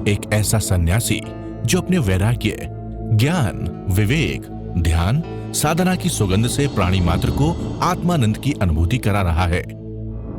एक ऐसा सन्यासी जो अपने वैराग्य, ज्ञान, विवेक, ध्यान, साधना की सुगंध से प्राणी मात्र को आत्मानंद की अनुभूति करा रहा है।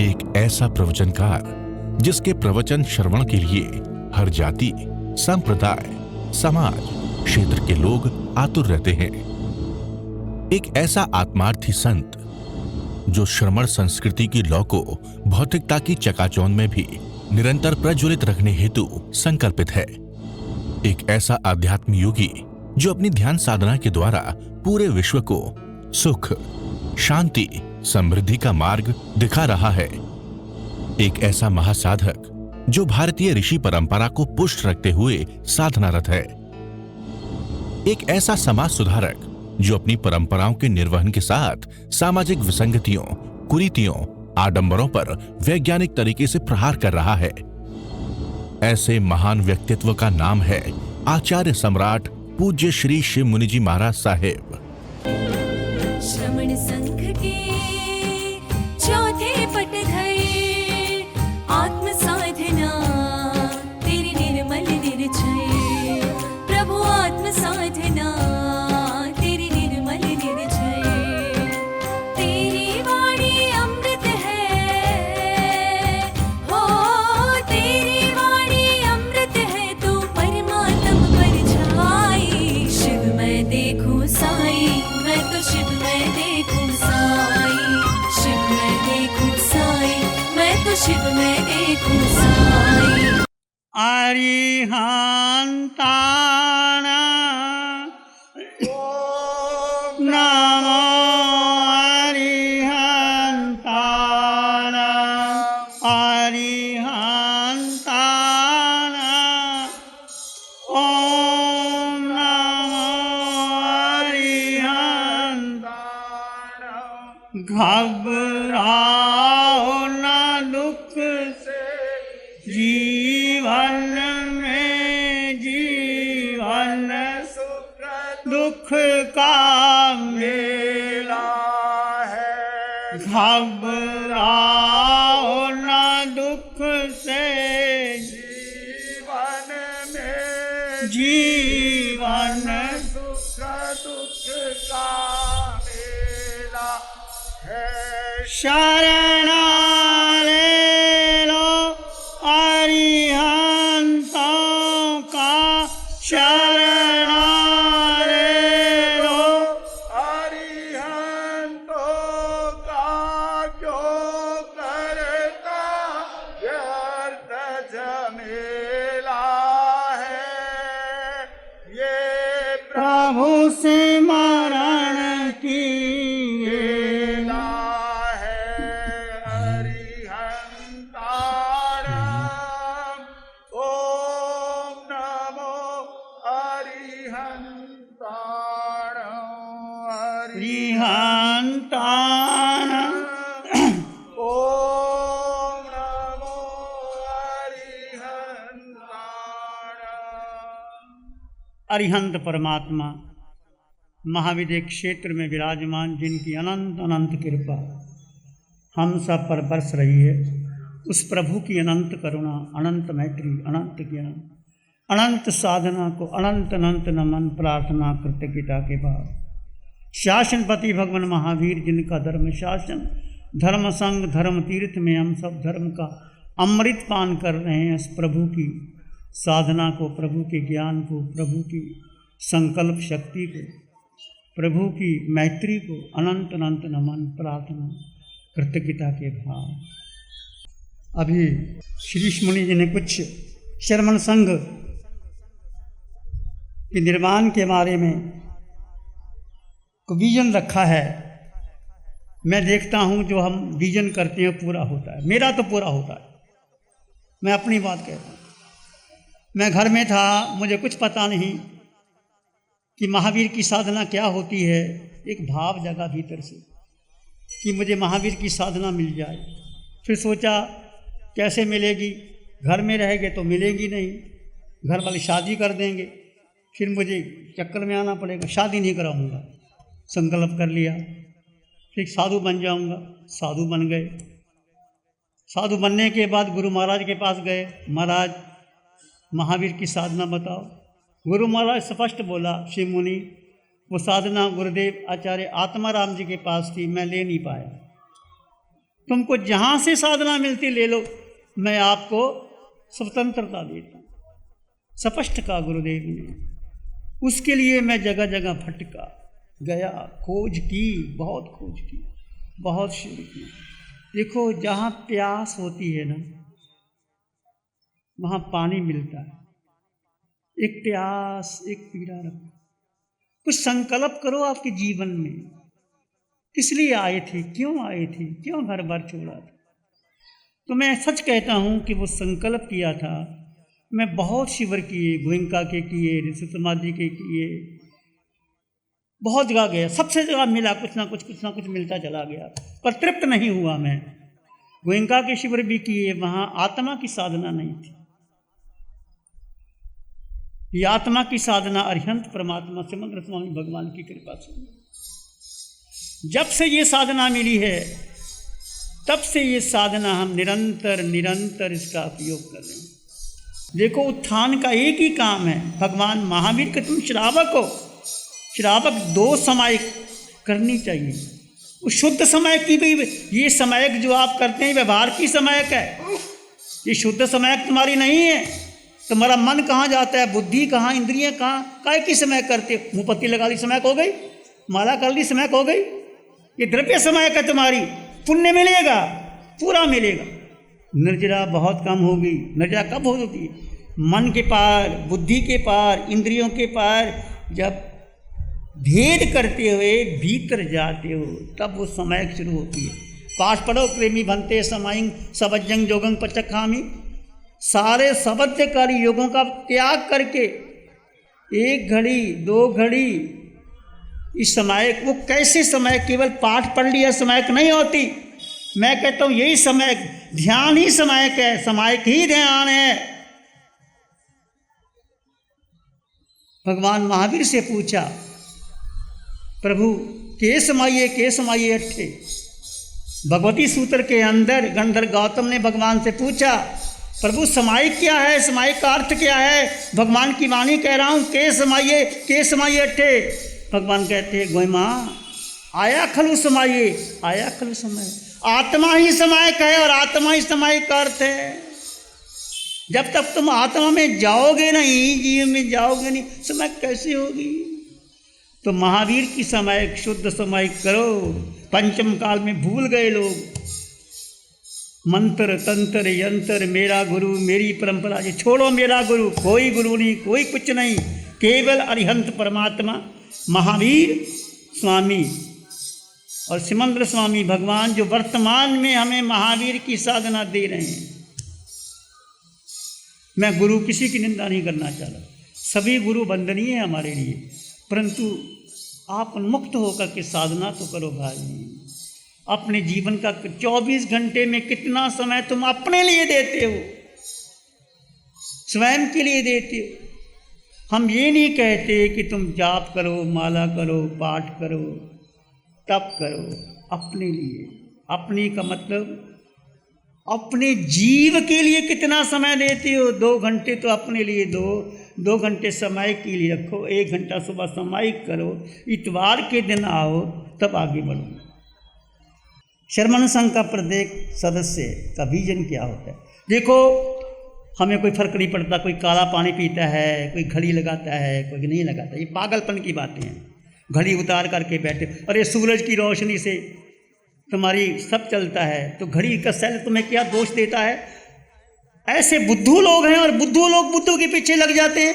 एक ऐसा प्रवचनकार जिसके प्रवचन श्रवण के लिए हर जाति, संप्रदाय, समाज, क्षेत्र के लोग आतुर रहते हैं। एक ऐसा आत्मार्थी संत जो श्रमण संस्कृति की लौ को भौतिकता की चकाचौंध में भी निरंतर प्रज्वलित रखने हेतु संकल्पित है। एक ऐसा आध्यात्म योगी जो अपनी ध्यान साधना के द्वारा पूरे विश्व को सुख, शांति, समृद्धि का मार्ग दिखा रहा है। एक ऐसा महासाधक जो भारतीय ऋषि परंपरा को पुष्ट रखते हुए साधनारत है। एक ऐसा समाज सुधारक जो अपनी परंपराओं के निर्वहन के साथ सामाजिक विसंगतियों, कुरीतियों, आडंबरों पर वैज्ञानिक तरीके से प्रहार कर रहा है। ऐसे महान व्यक्तित्व का नाम है आचार्य सम्राट पूज्य श्री शिव मुनि जी महाराज साहेब। श्रमण संघ के चौथे पटधर, आत्म साधना तेरी निर्मल निर्जय, प्रभु आत्म साधना तेरी निर्मल निर्जय। तेरी वाणी अमृत है, हो तेरी वाणी अमृत है, तू परमात्म परछाई। शिव मैं देखूं साई, मैं तो शिव मैं देखूं साई, शिव मैं देखूं साई, मैं तो शिव मैं देखूं साई। अरिहंताण नमो अरिहंताण, अरिहंताण ओम नमो अरिहंताण। घबराओ न दुख से जीवन में, जीवन सुख दुख का मेला है। घबराओ न दुख से जीवन में, जीवन सुख दुख का मेला है। शरण ले लो अरिहंतों का, शरण ले लो अरिहंतों का, जो करता व्यर्थ झमेला है। ये प्रभु सिमरण की वेला है। अरिहंताणम ओम नमो अरिहंताणम, अरिहंताणम ओम नमो अरिहंताणम। अरिहंत परमात्मा महाविद्य क्षेत्र में विराजमान, जिनकी अनंत अनंत कृपा हम सब पर बरस रही है, उस प्रभु की अनंत करुणा, अनंत मैत्री, अनंत ज्ञान, अनंत साधना को अनंत अनंत नमन, प्रार्थना, कृतज्ञता के बाद शासनपति भगवान महावीर, जिनका धर्म शासन, धर्म संग, धर्म तीर्थ में हम सब धर्म का अमृत पान कर रहे हैं। इस प्रभु की साधना को, प्रभु के ज्ञान को, प्रभु की संकल्प शक्ति को, प्रभु की मैत्री को अनंत अनंत नमन, प्रार्थना, कृतज्ञता के भाव। अभी श्री मुनि जी ने कुछ श्रमण संघ के निर्माण के बारे में विजन रखा है। मैं देखता हूँ जो हम विजन करते हैं पूरा होता है। मेरा तो पूरा होता है, मैं अपनी बात कहता हूँ। मैं घर में था, मुझे कुछ पता नहीं कि महावीर की साधना क्या होती है। एक भाव जगा भीतर से कि मुझे महावीर की साधना मिल जाए। फिर सोचा कैसे मिलेगी, घर में रहेंगे तो मिलेगी नहीं, घर वाले शादी कर देंगे, फिर मुझे चक्कर में आना पड़ेगा, शादी नहीं कराऊंगा। संकल्प कर लिया, फिर साधु बन जाऊंगा। साधु बन गए। साधु बनने के बाद गुरु महाराज के पास गए। महाराज महावीर की साधना बताओ। गुरु महाराज स्पष्ट बोला, श्री मुनि वो साधना गुरुदेव आचार्य आत्माराम जी के पास थी, मैं ले नहीं पाया। तुमको जहाँ से साधना मिलती ले लो, मैं आपको स्वतंत्रता देता हूँ। स्पष्ट कहा गुरुदेव ने। उसके लिए मैं जगह जगह भटका गया, खोज की, बहुत खोज की, बहुत शुरू की। देखो जहाँ प्यास होती है ना, वहाँ पानी मिलता है। एक प्यास, एक पीड़ा रखो, कुछ संकल्प करो आपके जीवन में। किस लिए आए थे, क्यों आए थे, क्यों घर बार छोड़ा था? तो मैं सच कहता हूँ कि वो संकल्प किया था। मैं बहुत शिविर किए, गोयंका के किए, ऋषि समाधि के किए, बहुत जगह गया, सबसे जगह मिला, कुछ ना कुछ मिलता चला गया, पर तृप्त नहीं हुआ। मैं गोयंका के शिविर भी किए, वहाँ आत्मा की साधना नहीं थी। ये आत्मा की साधना अरिहंत परमात्मा सिमंद्र स्वामी भगवान की कृपा से जब से ये साधना मिली है, तब से ये साधना हम निरंतर इसका उपयोग कर रहे हैं। देखो उत्थान का एक ही काम है। भगवान महावीर के तुम श्रावक हो, श्रावक दो समायक करनी चाहिए। उस शुद्ध समायक की भी, ये समायक जो आप करते हैं व्यवहार की समायक है, ये शुद्ध समायक तुम्हारी नहीं है। तुम्हारा मन कहाँ जाता है, बुद्धि कहाँ, इंद्रियां कहाँ, काय की समायक करते हो? मुँह पत्ती लगा ली समायक हो गई, माला कर ली समायक हो गई। ये द्रव्य समायक है तुम्हारी। पुण्य मिलेगा, पूरा मिलेगा, निर्जरा बहुत कम होगी। निर्जरा कब होती है? मन के पार, बुद्धि के पार, इंद्रियों के पार जब भेद करते हुए भीतर जाते हो, तब वो समायक शुरू होती है। पाठ पढ़ो, प्रेमी बनते समायिंग सबज्जंग जोगंग पचखामी। सारे सबद्यकारी योगों का त्याग करके एक घड़ी, दो घड़ी इस समायक, वो कैसे समायक? केवल पाठ पढ़ लिया समायक नहीं होती। मैं कहता हूँ यही समायक, ध्यान ही समायक है, समायक ही ध्यान है। भगवान महावीर से पूछा, प्रभु के समाइए अट्ठे। भगवती सूत्र के अंदर गंधर्व गौतम ने भगवान से पूछा, प्रभु समायिक क्या है, समायिक का अर्थ क्या है? भगवान की वाणी कह रहा हूँ, के समाइए अट्ठे। भगवान कहते हैं, गोयमा आया खलु समाइए, आया खलु समाइए। आत्मा ही समायक है और आत्मा ही समायिक का अर्थ है। जब तक तुम आत्मा में जाओगे नहीं, जीव में जाओगे नहीं, समायिक कैसे होगी? तो महावीर की समायिक, शुद्ध समायिक करो। पंचम काल में भूल गए लोग, मंत्र तंत्र यंत्र, मेरा गुरु मेरी परंपरा, ये छोड़ो। मेरा गुरु कोई गुरु नहीं, कोई कुछ नहीं, केवल अरिहंत परमात्मा महावीर स्वामी और सिमंद्र स्वामी भगवान, जो वर्तमान में हमें महावीर की साधना दे रहे हैं। मैं गुरु किसी की निंदा नहीं करना चाहता, सभी गुरु वंदनीय है हमारे लिए, परंतु आप उन्मुक्त होकर के साधना तो करो भाई। अपने जीवन का 24 घंटे में कितना समय तुम अपने लिए देते हो, स्वयं के लिए देते हो। हम ये नहीं कहते कि तुम जाप करो, माला करो, पाठ करो, तप करो, अपने लिए। अपने का मतलब अपने जीव के लिए कितना समय देते हो? 2 घंटे तो अपने लिए दो, 2 घंटे समय के लिए रखो, 1 घंटा सुबह सामायिक करो, इतवार के दिन आओ, तब आगे बढ़ो। शर्मन संघ का प्रत्येक सदस्य का विजन क्या होता है? देखो हमें कोई फर्क नहीं पड़ता, कोई काला पानी पीता है, कोई घड़ी लगाता है, कोई नहीं लगाता, ये पागलपन की बातें हैं। घड़ी उतार करके बैठे, अरे सूरज की रोशनी से तुम्हारी सब चलता है, तो घड़ी का सेल तुम्हें क्या दोष देता है? ऐसे बुद्धू लोग हैं और बुद्धू लोग बुद्धू के पीछे लग जाते हैं।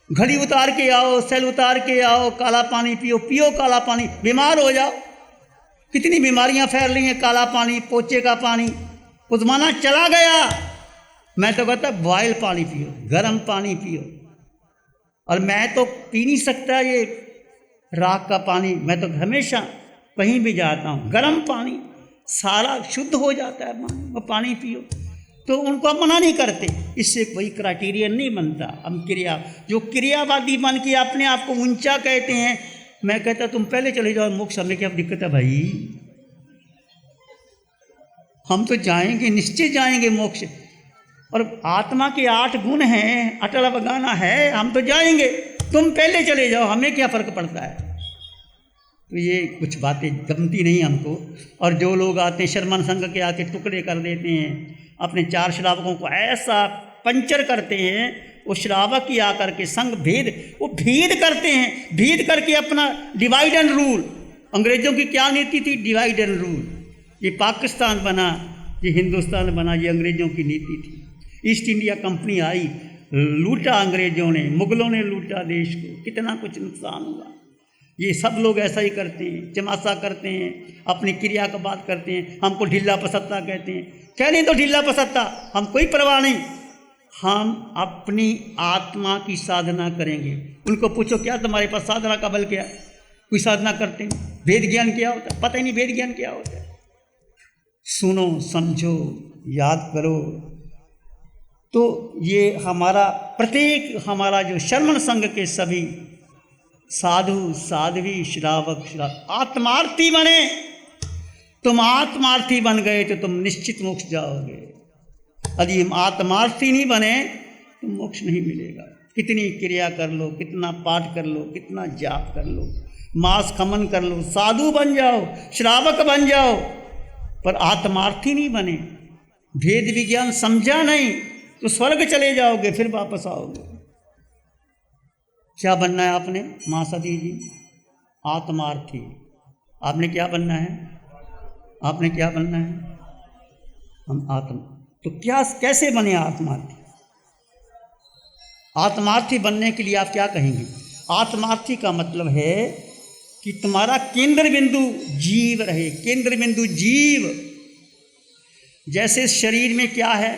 घड़ी उतार के आओ, सेल उतार के आओ, काला पानी पियो, पियो काला पानी, बीमार हो जाओ। कितनी बीमारियां फैल रही हैं, काला पानी, पोचे का पानी। वो ज़माना चला गया। मैं तो कहता बॉयल पानी पियो, गर्म पानी पियो। और मैं तो पी नहीं सकता ये राख का पानी, मैं तो हमेशा कहीं भी जाता हूँ गर्म पानी, सारा शुद्ध हो जाता है पानी, वो पानी पियो। तो उनको आप मना नहीं करते, इससे कोई क्राइटेरियन नहीं बनता। हम क्रिया, जो क्रियावादी बन के अपने आप को ऊंचा कहते हैं, मैं कहता तुम पहले चले जाओ मोक्ष, हमें क्या दिक्कत है भाई? हम तो जाएंगे, निश्चय जाएंगे मोक्ष। और आत्मा के 8 गुण हैं, अटल अवगाना है, हम तो जाएंगे, तुम पहले चले जाओ, हमें क्या फर्क पड़ता है। तो ये कुछ बातें जमती नहीं हमको। और जो लोग आते हैं शर्मन संघ के आके टुकड़े कर देते हैं, अपने 4 श्रावकों को ऐसा पंचर करते हैं, वो श्रावक ही आकर के संघ भेद, वो भेद करते हैं, भेद करके अपना डिवाइड एंड रूल। अंग्रेजों की क्या नीति थी? Divide and rule. ये पाकिस्तान बना, ये हिंदुस्तान बना, ये अंग्रेजों की नीति थी। ईस्ट इंडिया कंपनी आई, लूटा अंग्रेजों ने, मुगलों ने लूटा देश को, कितना कुछ नुकसान हुआ। ये सब लोग ऐसा ही करते हैं, चमासा करते हैं, अपनी क्रिया का बात करते हैं, हमको ढिल्ला पसत्ता कहते हैं। कहने तो ढिल्ला पसत्ता, हम कोई परवाह नहीं, हम अपनी आत्मा की साधना करेंगे। उनको पूछो क्या तुम्हारे पास साधना का बल क्या? कोई साधना करते हैं? वेद ज्ञान क्या होता है? पता ही नहीं वेद ज्ञान क्या होता है। सुनो, समझो, याद करो। तो ये हमारा प्रत्येक, हमारा जो शर्मण संघ के सभी साधु साध्वी श्रावक आत्मार्थी बने। तुम आत्मार्थी बन गए तो तुम निश्चित मोक्ष जाओगे। यदि हम आत्मार्थी नहीं बने तो मोक्ष नहीं मिलेगा। कितनी क्रिया कर लो, कितना पाठ कर लो, कितना जाप कर लो, मास खमन कर लो, साधु बन जाओ, श्रावक बन जाओ, पर आत्मार्थी नहीं बने, भेद विज्ञान समझा नहीं, तो स्वर्ग चले जाओगे, फिर वापस आओगे। क्या बनना है आपने? माँ सती जी, आत्मार्थी। आपने क्या बनना है? आपने क्या बनना है? हम आत्मा। तो क्या, कैसे बने आत्मार्थी? आत्मार्थी बनने के लिए आप क्या कहेंगे? आत्मार्थी का मतलब है कि तुम्हारा केंद्र बिंदु जीव रहे। केंद्र बिंदु जीव। जैसे शरीर में क्या है,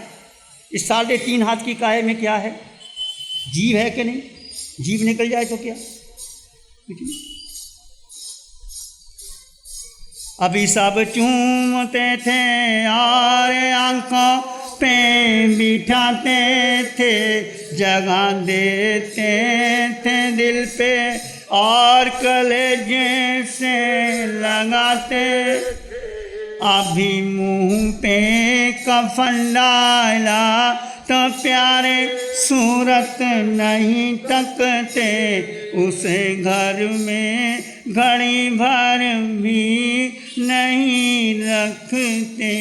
इस 3.5 हाथ की काया में क्या है? जीव है कि नहीं? जीव निकल जाए तो क्या? अभी सब चूमते थे और आंखों पे बिठाते थे, जगह देते थे दिल पे और कलेजे से लगाते। अभी मुंह पे कफन डाला तो प्यारे सूरत नहीं तकते, उसे घर में घड़ी भर भी नहीं रखते।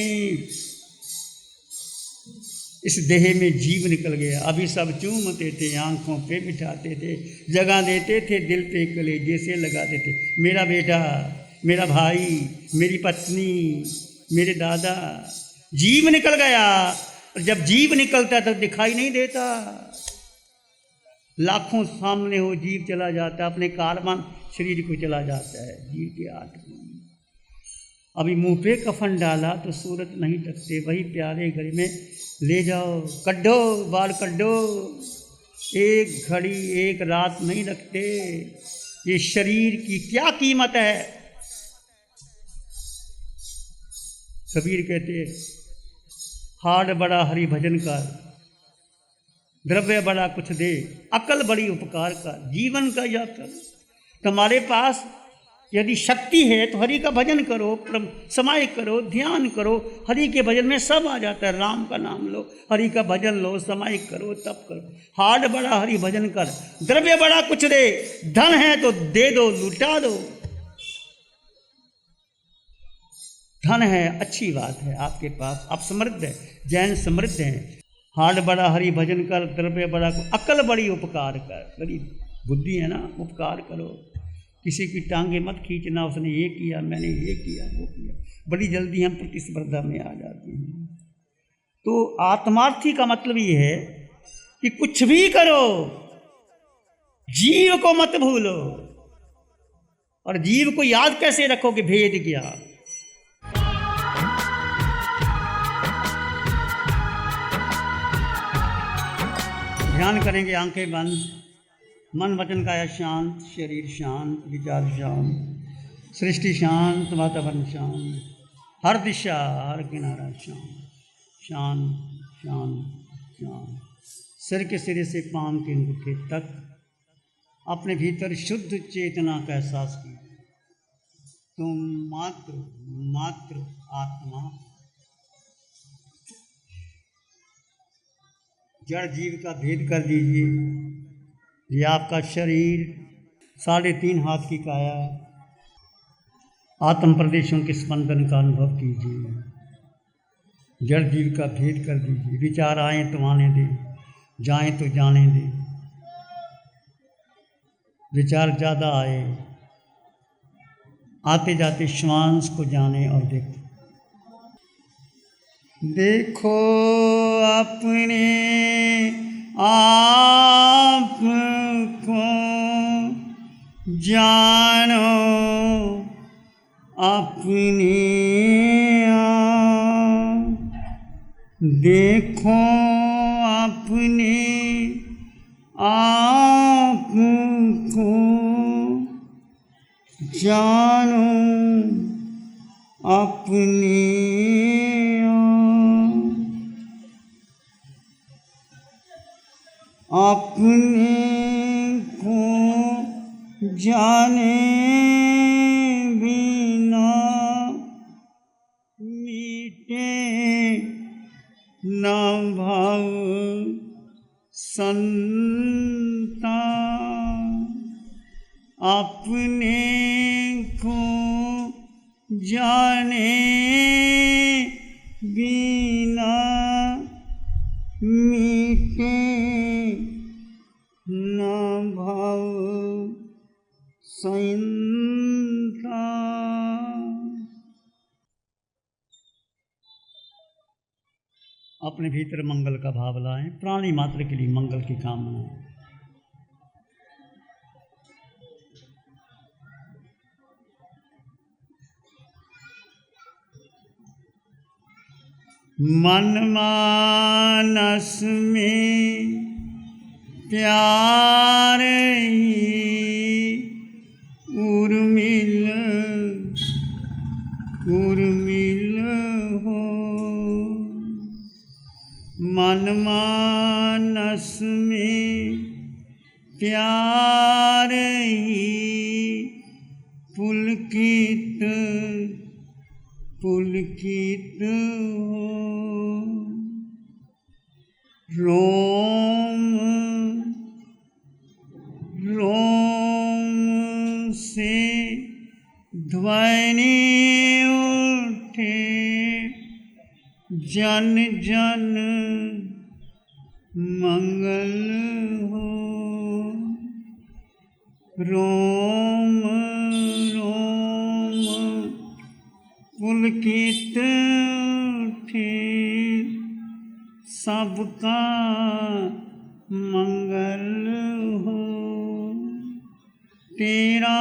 इस देह में जीव निकल गया। अभी सब चूमते थे, आंखों पे बिठाते थे, जगह देते थे दिल पे कलेजे से लगाते थे। मेरा बेटा, मेरा भाई, मेरी पत्नी, मेरे दादा, जीव निकल गया। और जब जीव निकलता है तो दिखाई नहीं देता। लाखों सामने हो, जीव चला जाता है, अपने कारवान शरीर को चला जाता है। जीव के 8 गुण। अभी मुंह पे कफन डाला तो सूरत नहीं तकते, वही प्यारे घर में ले जाओ, कड्ढो, बाल कड्ढो, एक घड़ी एक रात नहीं रखते। ये शरीर की क्या कीमत है? कबीर कहते हैं, हाड़ बड़ा हरि भजन कर, द्रव्य बड़ा कुछ दे, अकल बड़ी उपकार कर। जीवन का यात्रा तुम्हारे पास यदि शक्ति है तो हरि का भजन करो, समाय करो, ध्यान करो। हरि के भजन में सब आ जाता है। राम का नाम लो, हरि का भजन लो, समाय करो, तप करो। हाड़ बड़ा हरि भजन कर, द्रव्य बड़ा कुछ दे, धन है तो दे दो, लुटा दो। धन है, अच्छी बात है आपके पास, आप समृद्ध है, जैन समृद्ध हैं। हाड़ बड़ा हरि भजन कर, द्रव्य बड़ा, अकल बड़ी उपकार कर। बड़ी बुद्धि है ना, उपकार करो। किसी की टांगे मत खींचना, उसने ये किया, मैंने ये किया, वो किया। बड़ी जल्दी हम प्रतिस्पर्धा में आ जाते हैं। तो आत्मार्थी का मतलब ये है कि कुछ भी करो, जीव को मत भूलो। और जीव को याद कैसे रखोगे? भेद किया। ध्यान करेंगे, आंखें बंद, मन वचन काया शांत, शरीर शांत, विचार शांत, सृष्टि शांत, वातावरण शांत, हर दिशा हर किनारा शांत, शांत शांत शांत। सिर के सिरे से पांव के अंगूठे तक अपने भीतर शुद्ध चेतना का एहसास किया। तुम मात्र आत्मा। जड़ जीव का भेद कर दीजिए। ये आपका शरीर 3.5 हाथ की काया, आत्म प्रदेशों के स्पंदन का अनुभव कीजिए। जड़ जीव का भेद कर दीजिए। विचार आए तो आने दें, जाएं तो जाने दें। विचार ज़्यादा आए, आते जाते श्वास को जाने और देखो। देखो अपने आप को, जानो अपने आप। देखो अपने आप को, जानो अपने आप। अपने को जाने बिना मीटे न भव संता। अपने को जाने बिना मीटे न भव संता। अपने भीतर मंगल का भाव लाएं। प्राणी मात्र के लिए मंगल की कामना है। मन मानस में प्यार ही उर्मिल उर्मिल हो। मन मानस में प्यार ही पुलकित पुलकित हो। रोम रोम से ध्वनि उठे, जन जन मंगल हो। रोम रोम पुलकित उठे, सबका मंगल हो। तेरा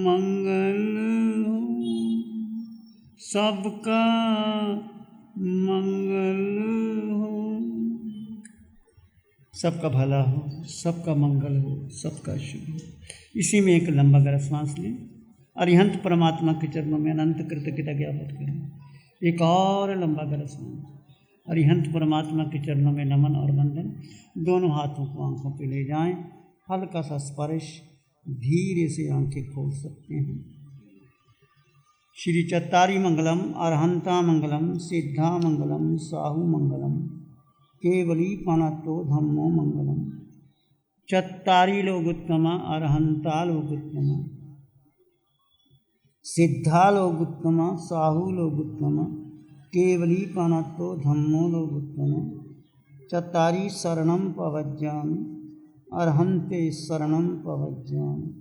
मंगल हो, सबका मंगल हो। सबका भला हो, सबका मंगल हो, सबका शुभ हो। इसी में एक लंबा गहरा सांस लें। अरिहंत परमात्मा के चरणों में अनंत कृतज्ञता ज्ञापित करें। एक और लंबा गहरा सांस। अरिहंत परमात्मा के चरणों में नमन और वंदन। दोनों हाथों को आंखों पे ले जाएं। हल्का सा स्पर्श, धीरे से आंखें खोल सकते हैं। श्री चत्तारी मंगलम, अरहंता मंगलम, सिद्धा मंगलम, साहू मंगलम, केवली पणतो धम्मो मंगलम। चत्तारी लोगुत्तमा, अरहंता लोगुत्तमा, सिद्धा लोगुत्तमा, साहू लोगुत्तमा, केवली पणतो धम्मो लोगुत्तमा। चत्तारी शरणं पवज्जामि, अरहन्ते शरणं पवज्जामि,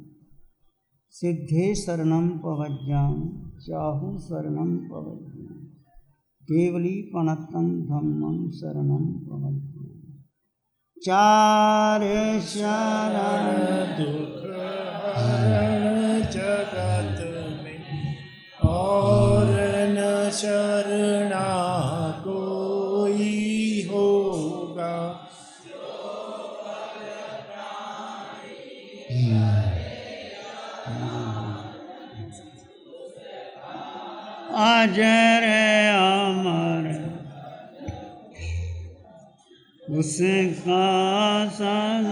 सिद्धे शरणं पवज्जामि, चाहू शरणं पवज्जामि, केवली पणतं धम्मं शरणं पवज्जामि। चार शरण दुख हरण जगत में और न शरणा कोई होगा। अजर अमर उसका सन